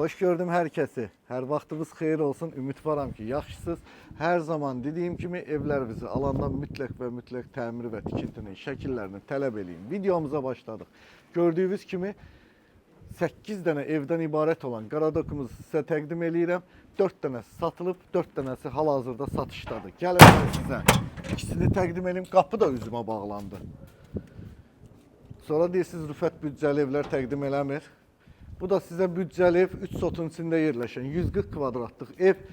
Hoş gördüm herkesi. Her vaxtınız xeyir olsun. Ümid varam ki yaxşısınız. Her zaman dediyim kimi evlərinizi alandan mütləq və mütləq təmir və tikintinin şəkillərini tələb eləyin. Videomuza başladıq. Gördüyünüz kimi 8 dənə evdən ibarət olan qaradokumuzu sizə təqdim eləyirəm. 4 dənəsi satılıb, 4 dənəsi hal-hazırda satışdadır. Gəlin mən sizə ikisini təqdim eləyim. Qapı da üzümə bağlandı. Sonra deyirsiniz Rüfət büdcəli evlər təqdim eləmir. Bu da sizə büdcəli ev, 3 sotun içində yerləşən 140 kvadratlıq ev.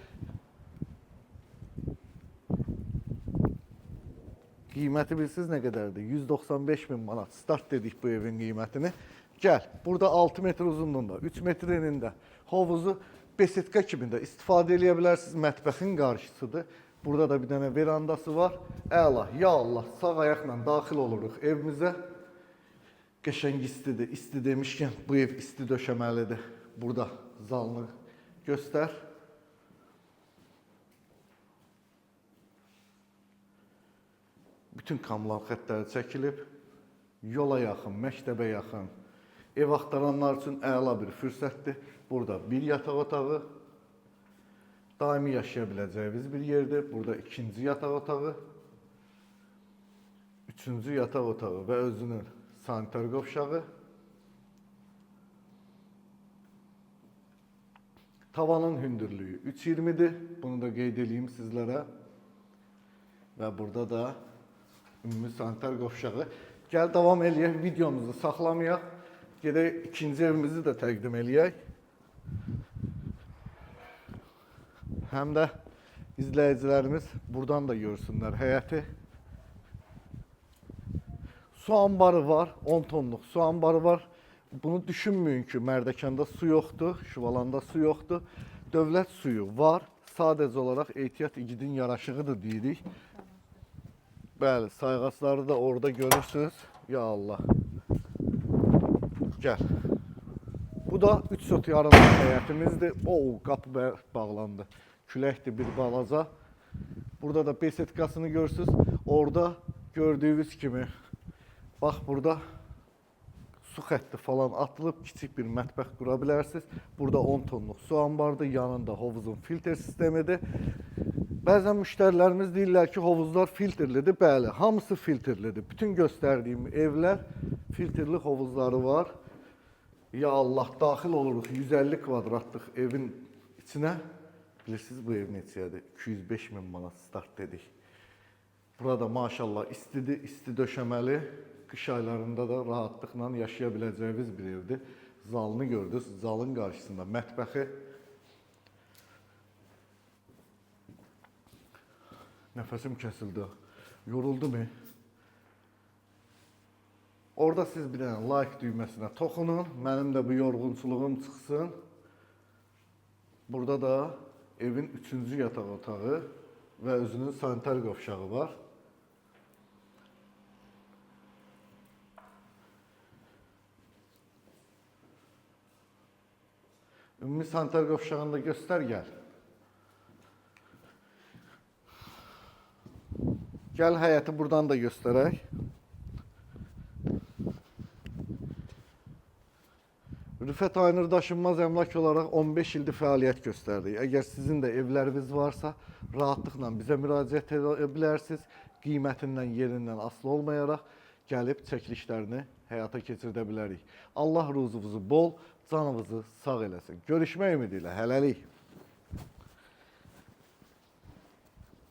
Qiyməti bilirsiniz nə qədərdir? 195 min manat. Start dedik bu evin qiymətini. Gəl, burada 6 metr uzunluğunda, 3 metr enində hovuzu besetka kimində istifadə edə bilərsiniz. Mətbəxin qarşısıdır. Burada da bir dənə verandası var. Əla, ya Allah, sağ ayaqla daxil oluruq evimizə. Qəşəng istidir. İsti demişkən bu ev isti döşəməlidir. Burada zalını göstər. Bütün kamlan xəttləri çəkilib. Yola yaxın, məktəbə yaxın. Ev axtaranlar üçün əla bir fürsətdir. Burada bir yataq otağı. Daimi yaşaya biləcəyiniz bir yerdir. Burada ikinci yataq otağı. Üçüncü yataq otağı və özünün sanitar qovşağı. Tavanın hündürlüyü 3.20'dir. Bunu da qeyd edeyim sizlərə. Və burada da ümumi sanitar qovşağı. Gəl davam eləyək, videomuzu saxlamayaq. Gedək ikinci evimizi də təqdim eləyək. Həm də izləyicilərimiz buradan da görsünlər həyəti. Su ambarı var, 10 tonluq su ambarı var. Bunu düşünməyin ki, Mərdəkanda su yoxdur, Şüvalanda su yoxdur. Dövlət suyu var. Sadəcə olaraq ehtiyat igidin yaraşığıdır deyirik. Bəli, sayğacları da orada görürsünüz. Ya Allah. Gəl. Bu da 3 sot yarımlıq həyətimizdir. Qapı bağlandı. Küləkdir bir balaca. Burada da besetkasını görürsünüz. Orada gördüyünüz kimi bax burada su xətti falan atılıb kiçik bir mətbəx qura bilərsiniz. Burada 10 tonluq su ambardır. Yanında hovuzun filtr sistemidir. Bəzən müştərilərimiz deyirlər ki, hovuzlar filtrlidir. Bəli, hamısı filtrlidir. Bütün göstərdiyim evlər filtrli hovuzları var. Ya Allah, daxil oluruq 150 kvadratlıq evin içinə. Bilirsiniz bu ev neçəyədir? 205 min manat start dedik. Burada maşallah istidir, isti döşəməli. Qış aylarında da rahatlıqla yaşaya biləcəyiniz bir evdir. Zalını gördünüz, zalın qarşısında mətbəxi. Nəfəsim kəsildi, yoruldu mu? Orada siz bir dənə like düyməsinə toxunun, mənim də bu yorğunçuluğum çıxsın. Burada da evin 3-cü yataq otağı və özünün sanitar qovşağı var. Ümumi sanitar qovşağını da göstər, gəl. Gəl həyəti buradan da göstərək. Rüfət Aynur Daşınmaz əmlak olaraq 15 ildir fəaliyyət göstərdik. Əgər sizin də evləriniz varsa, rahatlıqla bizə müraciət edə bilərsiniz. Qiymətindən, yerindən asılı olmayaraq gəlib çəkilişlərini həyata keçirdə bilərik. Allah ruzunuzu bol, canınızı sağ eləsin. Görüşmək ümidi ilə, hələlik.